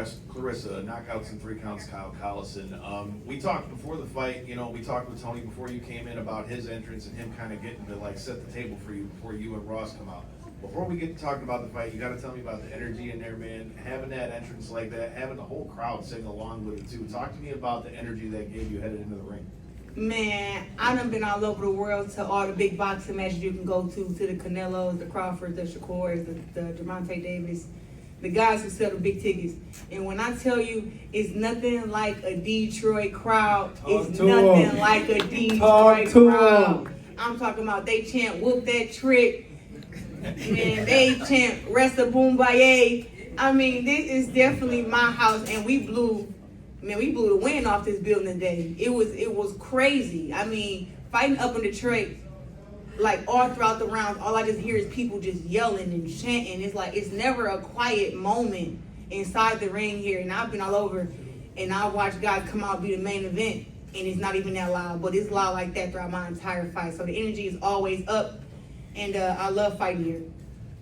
Claressa, knockouts in 3 counts, Kyle Collison. We talked before the fight, you know, we talked with Tony before you came in about his entrance and him kind of getting to like set the table for you before you and Ross come out. Before we get to talking about the fight, you got to tell me about the energy in there, man. Having that entrance like that, having the whole crowd sing along with it too. Talk to me about the energy that gave you headed into the ring. Man, I done been all over the world to all the big boxing matches you can go to the Canelos, the Crawfords, the Shakurs, the Gervonta Davis, the guys who sell the big tickets. And when I tell you, it's nothing like a Detroit crowd. It's nothing like a Detroit crowd. I'm talking about they chant "Whoop that trick." Man, they chant "Resta Boombaye." I mean, this is definitely my house, and we blew the wind off this building today. It was crazy. I mean, fighting up in Detroit, like all throughout the rounds, all I just hear is people just yelling and chanting. It's like it's never a quiet moment inside the ring here. And I've been all over, and I watch guys come out be the main event, and it's not even that loud, but it's loud like that throughout my entire fight. So the energy is always up. And I love fighting here.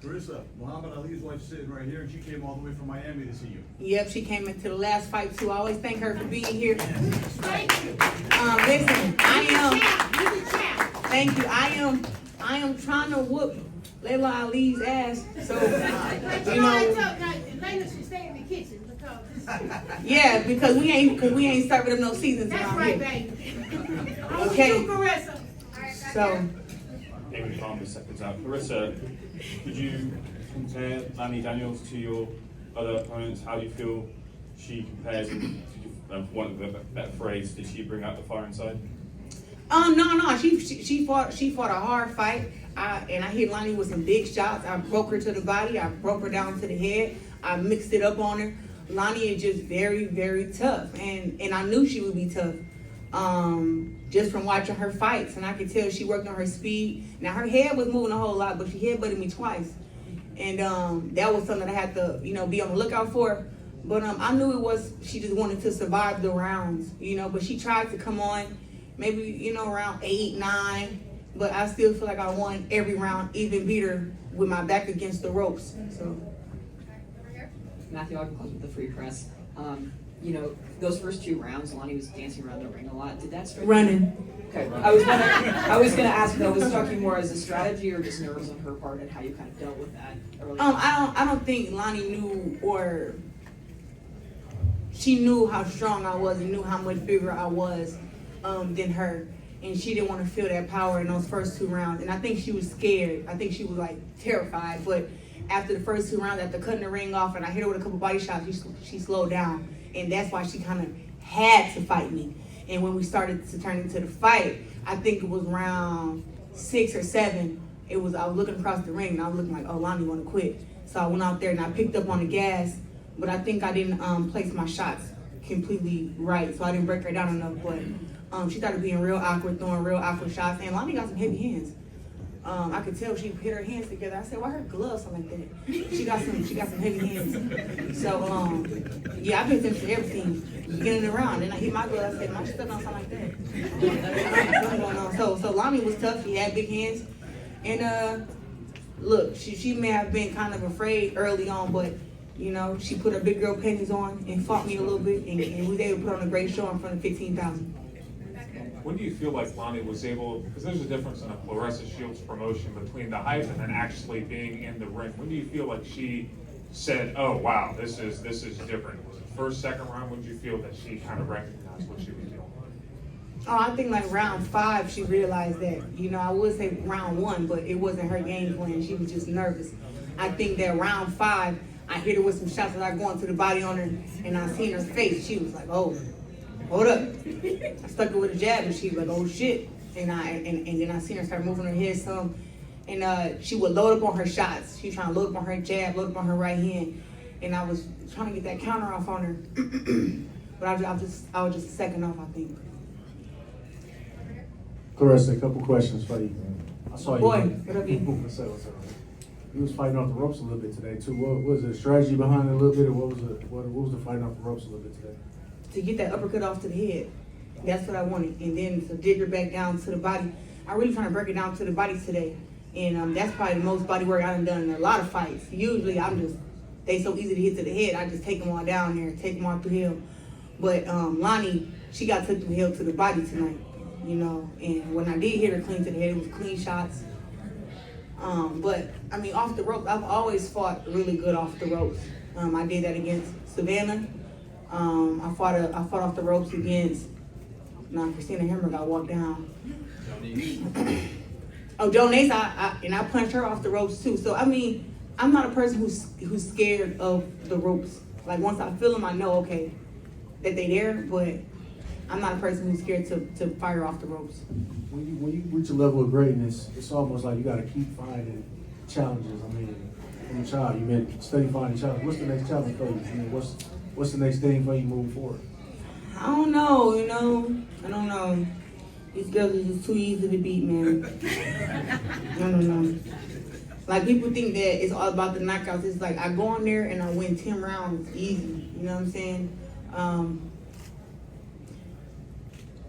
Claressa, Muhammad Ali's wife sitting right here, and she came all the way from Miami to see you. Yep, she came into the last fight too. I always thank her for being here. Thank you. Listen, thank you. I am trying to whoop LAILA Ali's ass. So you know. LAILA should stay in the kitchen because. Yeah, because we ain't serving them no seasons That's around right, here. baby. Okay. Claressa. So. David Farmer seconds out. Claressa, could you compare Lani Daniels to your other opponents? How do you feel she compares? For want of a better phrase, did she bring out the fire inside? No. She fought a hard fight. And I hit Lani with some big shots. I broke her to the body. I broke her down to the head. I mixed it up on her. Lani is just very, very tough, and I knew she would be tough. Just from watching her fights, and I could tell she worked on her speed. Now her head was moving a whole lot, but she headbutted me twice, and that was something that I had to, be on the lookout for. But I knew it was she just wanted to survive the rounds, But she tried to come on, maybe around 8, 9, but I still feel like I won every round, even beat her with my back against the ropes. So. Matthew Ogden with the Free Press. Those first 2 rounds, Lani was dancing around the ring a lot. Did that strike you? Running. Okay. I was gonna ask though, was it talking more as a strategy or just nerves on her part and how you kind of dealt with that early on? I don't think Lani knew, or she knew how strong I was and knew how much bigger I was than her. And she didn't want to feel that power in those first 2 rounds. And I think she was scared. I think she was like terrified. But after the first 2 rounds, after cutting the ring off and I hit her with a couple body shots, she slowed down. And that's why she kind of had to fight me. And when we started to turn into the fight, I think it was round 6 or 7. I was looking across the ring and I was looking like, oh, Lani want to quit. So I went out there and I picked up on the gas, but I think I didn't place my shots completely right. So I didn't break her down enough. But she started being real awkward, throwing real awkward shots. And Lani got some heavy hands. I could tell she hit her hands together. I said, why her gloves something like that? She got some heavy hands. So yeah, I've been tempted to everything. Beginning around, and I hit my gloves. I said, my stuff on something like that. So Lani was tough. She had big hands, and look, she may have been kind of afraid early on, but she put her big girl panties on and fought me a little bit, and was able to put on a great show in front of 15,000. When do you feel like Lani was able, because there's a difference in a Claressa Shields promotion between the hype and then actually being in the ring. When do you feel like she said, oh wow, this is different? Was it first, second round? When did you feel that she kind of recognized what she was doing? Oh, I think like round 5, she realized that. I would say round 1, but it wasn't her game plan. She was just nervous. I think that round 5, I hit her with some shots that I go into the body on her, and I seen her face. She was like, oh, hold up. I stuck her with a jab, and she was like, oh shit. And then I seen her start moving her head some. And she would load up on her shots. She was trying to load up on her jab, load up on her right hand. And I was trying to get that counter off on her. But I was just a second off, I think. Claressa, a couple questions for you. I saw you. Boy, what up, you? What's up? You was fighting off the ropes a little bit today too. What was the strategy behind it a little bit, or what was the fighting off the ropes a little bit today? To get that uppercut off to the head. That's what I wanted. And then to dig her back down to the body. I really trying to break it down to the body today. And that's probably the most body work I've done in a lot of fights. Usually I'm just they so easy to hit to the head. I just take them all down there, take them all through hell. But Lani, she got took through hell to the body tonight, you know. And when I did hit her clean to the head, it was clean shots. But I mean, off the ropes, I've always fought really good off the ropes. I did that against Savannah. I fought off the ropes against. Christina Hammer got walked down. Oh, Joe Nace, I punched her off the ropes too. So I mean, I'm not a person who's scared of the ropes. Like once I feel them, I know okay that they there. But I'm not a person who's scared to fire off the ropes. When you reach a level of greatness, it's almost like you got to keep finding challenges. I mean, from a child, you've been steady finding challenges. What's the next challenge for you? I mean, what's the next thing for you moving forward? I don't know, you know. I don't know. These girls are just too easy to beat, man. I don't know. Like people think that it's all about the knockouts. It's like I go in there and I win 10 rounds easy. You know what I'm saying?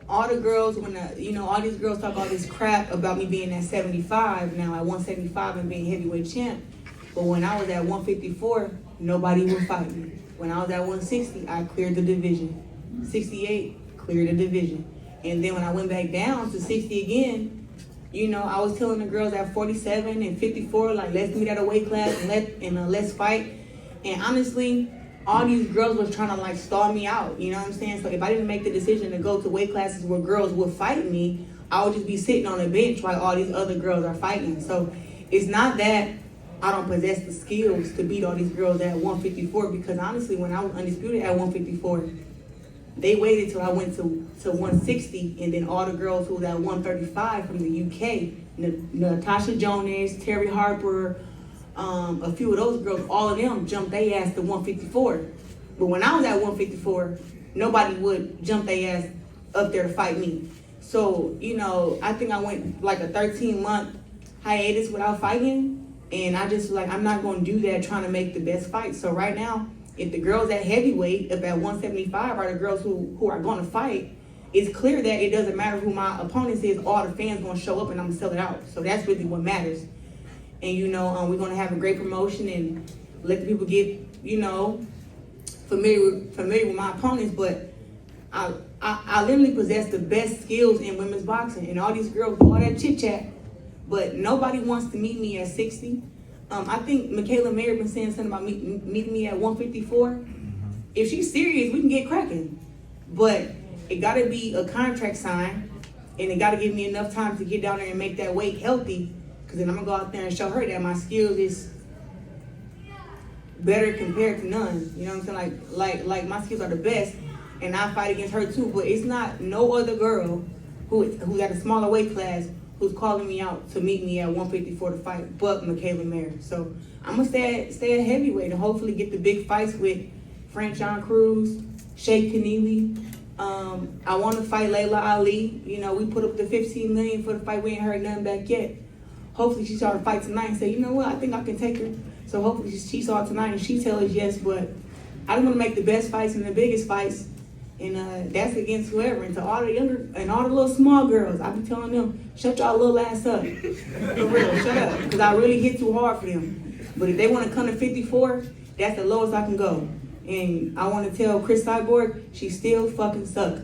All the girls, all these girls talk all this crap about me being at 75 now, at 175 and being heavyweight champ. But when I was at 154, nobody would fight me. When I was at 160, I cleared the division. 68, cleared the division. And then when I went back down to 60 again, you know, I was telling the girls at 47 and 54, like, let's meet at a weight class and let's fight. And honestly, all these girls was trying to like stall me out, you know what I'm saying? So if I didn't make the decision to go to weight classes where girls would fight me, I would just be sitting on a bench while all these other girls are fighting. So it's not that I don't possess the skills to beat all these girls at 154, because honestly, when I was undisputed at 154, they waited till I went to 160, and then all the girls who was at 135 from the UK, Natasha Jonas, Terry Harper, a few of those girls, all of them jumped their ass to 154. But when I was at 154, nobody would jump their ass up there to fight me. So, you know, I think I went like a 13-month hiatus without fighting, and I just like, I'm not gonna do that trying to make the best fight. So right now, if the girls at heavyweight, up at 175, are the girls who are gonna fight, it's clear that it doesn't matter who my opponent is, all the fans gonna show up and I'm gonna sell it out. So that's really what matters. And you know, we're gonna have a great promotion and let the people get, you know, familiar with my opponents. But I literally possess the best skills in women's boxing, and all these girls do all that chit chat, but nobody wants to meet me at 60. I think Mikaela Mayer been saying something about meeting me at 154. If she's serious, we can get cracking. But it gotta be a contract sign, and it gotta give me enough time to get down there and make that weight healthy. Because then I'm gonna go out there and show her that my skills is better compared to none. You know what I'm saying? Like my skills are the best, and I fight against her too. But it's not no other girl who's at a smaller weight class who's calling me out to meet me at 154 to fight, but Mikaela Mayer. So I'm gonna stay at heavyweight and hopefully get the big fights with Frank John Cruz, Sheikh Keneally. I want to fight LAILA Ali. You know, we put up the $15 million for the fight. We ain't heard nothing back yet. Hopefully she saw the fight tonight and say, you know what, I think I can take her. So hopefully she saw it tonight and she tell us yes. But I just want to make the best fights and the biggest fights. And that's against whoever. And to all the younger and all the little small girls, I be telling them, shut y'all little ass up. For real, shut up. Because I really hit too hard for them. But if they want to come to 54, that's the lowest I can go. And I want to tell Chris Cyborg, she still fucking suck.